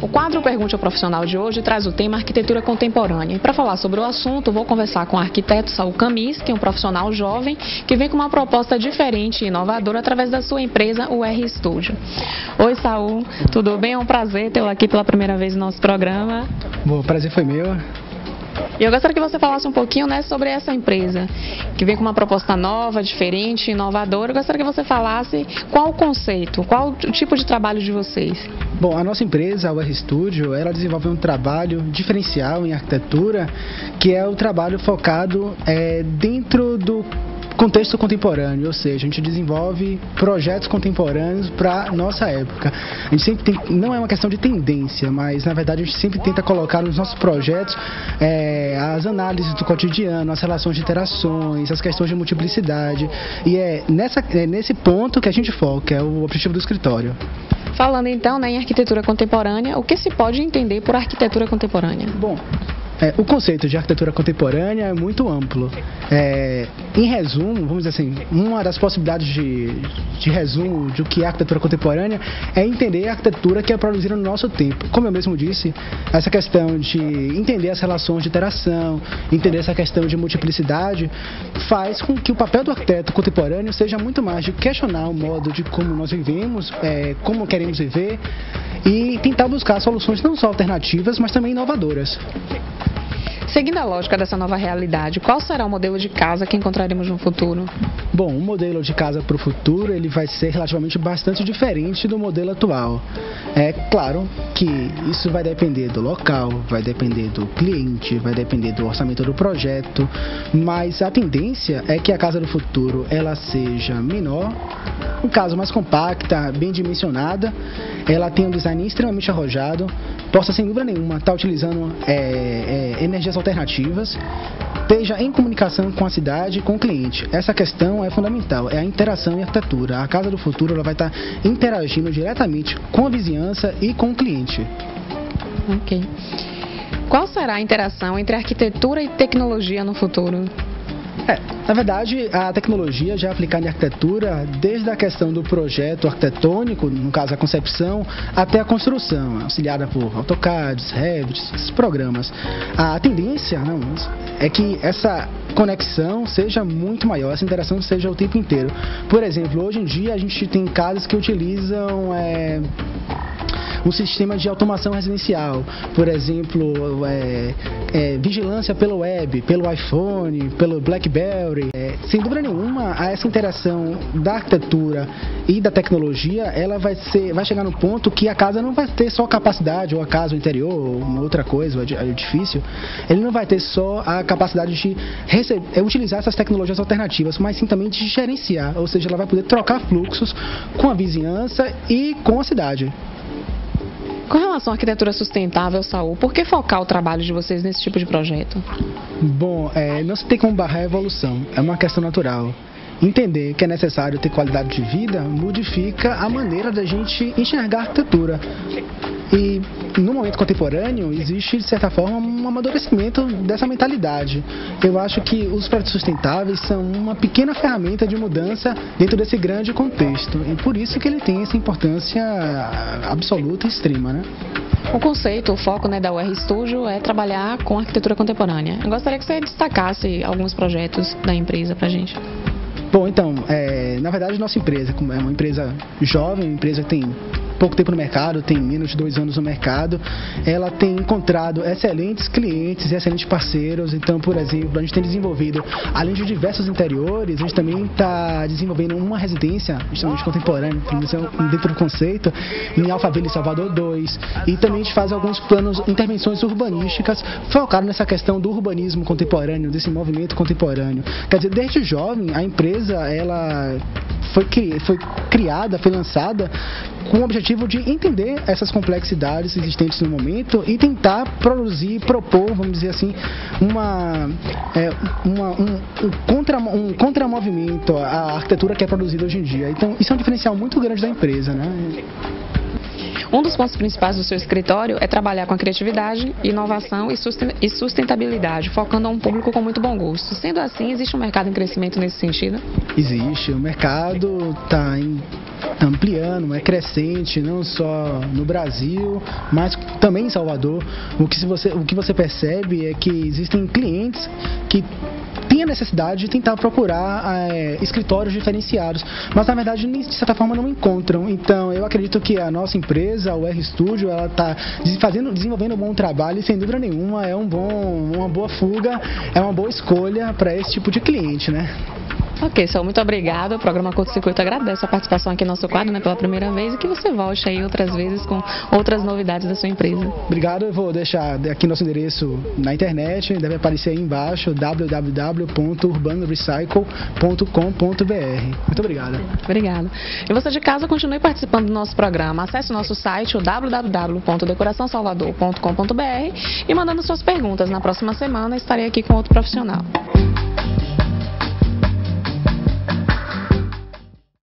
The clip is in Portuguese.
O quadro Pergunte ao Profissional de hoje traz o tema arquitetura contemporânea. E para falar sobre o assunto, vou conversar com o arquiteto Saul Camis, que é um profissional jovem que vem com uma proposta diferente e inovadora através da sua empresa, o R Studio. Oi, Saul, tudo bem? É um prazer tê-lo aqui pela primeira vez no nosso programa. Bom, o prazer foi meu. E eu gostaria que você falasse um pouquinho, sobre essa empresa, que vem com uma proposta nova, diferente, inovadora. Eu gostaria que você falasse qual o conceito, qual o tipo de trabalho de vocês. Bom, a nossa empresa, a R Studio, ela desenvolve um trabalho diferencial em arquitetura, que é o trabalho focado dentro do contexto contemporâneo, ou seja, a gente desenvolve projetos contemporâneos para nossa época. A gente sempre não é uma questão de tendência, mas na verdade a gente sempre tenta colocar nos nossos projetos as análises do cotidiano, as relações de interações, as questões de multiplicidade, e é nesse ponto que a gente foca, é o objetivo do escritório. Falando então, em arquitetura contemporânea, o que se pode entender por arquitetura contemporânea? Bom, o conceito de arquitetura contemporânea é muito amplo. Em resumo, vamos dizer assim, uma das possibilidades de resumo do que é arquitetura contemporânea é entender a arquitetura que é produzida no nosso tempo. Como eu mesmo disse, essa questão de entender as relações de interação, entender essa questão de multiplicidade, faz com que o papel do arquiteto contemporâneo seja muito mais de questionar o modo de como nós vivemos, como queremos viver, e tentar buscar soluções não só alternativas, mas também inovadoras. Seguindo a lógica dessa nova realidade, qual será o modelo de casa que encontraremos no futuro? Bom, o modelo de casa para o futuro ele vai ser relativamente bastante diferente do modelo atual. É claro que isso vai depender do local, vai depender do cliente, vai depender do orçamento do projeto, mas a tendência é que a casa do futuro ela seja menor, um caso mais compacta, bem dimensionada, ela tem um design extremamente arrojado, possa sem dúvida nenhuma estar utilizando energias alternativas, esteja em comunicação com a cidade e com o cliente. Essa questão é fundamental, é a interação e arquitetura. A casa do futuro ela vai estar interagindo diretamente com a vizinhança e com o cliente. Ok. Qual será a interação entre arquitetura e tecnologia no futuro? Na verdade, a tecnologia já é aplicada em arquitetura desde a questão do projeto arquitetônico, no caso a concepção, até a construção, auxiliada por AutoCAD, Revit, esses programas. A tendência é que essa conexão seja muito maior, essa interação seja o tempo inteiro. Por exemplo, hoje em dia a gente tem casas que utilizam um sistema de automação residencial, por exemplo, vigilância pelo web, pelo iPhone, pelo BlackBerry. Sem dúvida nenhuma, essa interação da arquitetura e da tecnologia, ela vai chegar no ponto que a casa não vai ter só capacidade, ou a casa, o interior, ou uma outra coisa, o edifício, ele não vai ter só a capacidade de utilizar essas tecnologias alternativas, mas sim também de gerenciar, ou seja, ela vai poder trocar fluxos com a vizinhança e com a cidade. Com relação à arquitetura sustentável, Saul, por que focar o trabalho de vocês nesse tipo de projeto? Bom, não se tem como barrar a evolução, é uma questão natural. Entender que é necessário ter qualidade de vida modifica a maneira da gente enxergar a arquitetura. E no momento contemporâneo existe, de certa forma, um amadurecimento dessa mentalidade. Eu acho que os projetos sustentáveis são uma pequena ferramenta de mudança dentro desse grande contexto. E por isso que ele tem essa importância absoluta e extrema, né? O conceito, o foco da R Studio é trabalhar com arquitetura contemporânea. Eu gostaria que você destacasse alguns projetos da empresa pra gente. Bom, então, na verdade, nossa empresa é uma empresa jovem, uma empresa que tem pouco tempo no mercado, tem menos de 2 anos no mercado, ela tem encontrado excelentes clientes e excelentes parceiros. Então, por exemplo, a gente tem desenvolvido, além de diversos interiores, a gente também está desenvolvendo uma residência justamente contemporânea, dentro do conceito, em Alphaville, Salvador 2, e também a gente faz alguns planos, intervenções urbanísticas focadas nessa questão do urbanismo contemporâneo, desse movimento contemporâneo. Quer dizer, desde jovem, a empresa, ela foi criada, foi lançada com o objetivo de entender essas complexidades existentes no momento e tentar produzir, propor, vamos dizer assim, um contramovimento à arquitetura que é produzida hoje em dia. Então, isso é um diferencial muito grande da empresa, né? Um dos pontos principais do seu escritório é trabalhar com a criatividade, inovação e sustentabilidade, focando a um público com muito bom gosto. Sendo assim, existe um mercado em crescimento nesse sentido? Existe, o mercado está ampliando, é crescente, não só no Brasil, mas também em Salvador. O que você percebe é que existem clientes que têm a necessidade de tentar procurar escritórios diferenciados, mas na verdade de certa forma não encontram. Então eu acredito que a nossa empresa, o R-Studio, ela está desenvolvendo um bom trabalho e sem dúvida nenhuma é uma boa fuga, é uma boa escolha para esse tipo de cliente, né? Ok, Saul, muito obrigada. O programa Curto Circuito agradece a participação aqui no nosso quadro, pela primeira vez, e que você volte aí outras vezes com outras novidades da sua empresa. Obrigado, eu vou deixar aqui nosso endereço na internet, deve aparecer aí embaixo, www.urbanorecycle.com.br. Muito obrigado. Obrigada. E você de casa, continue participando do nosso programa. Acesse o nosso site, o www.decoraçãosalvador.com.br, e mandando suas perguntas. Na próxima semana estarei aqui com outro profissional.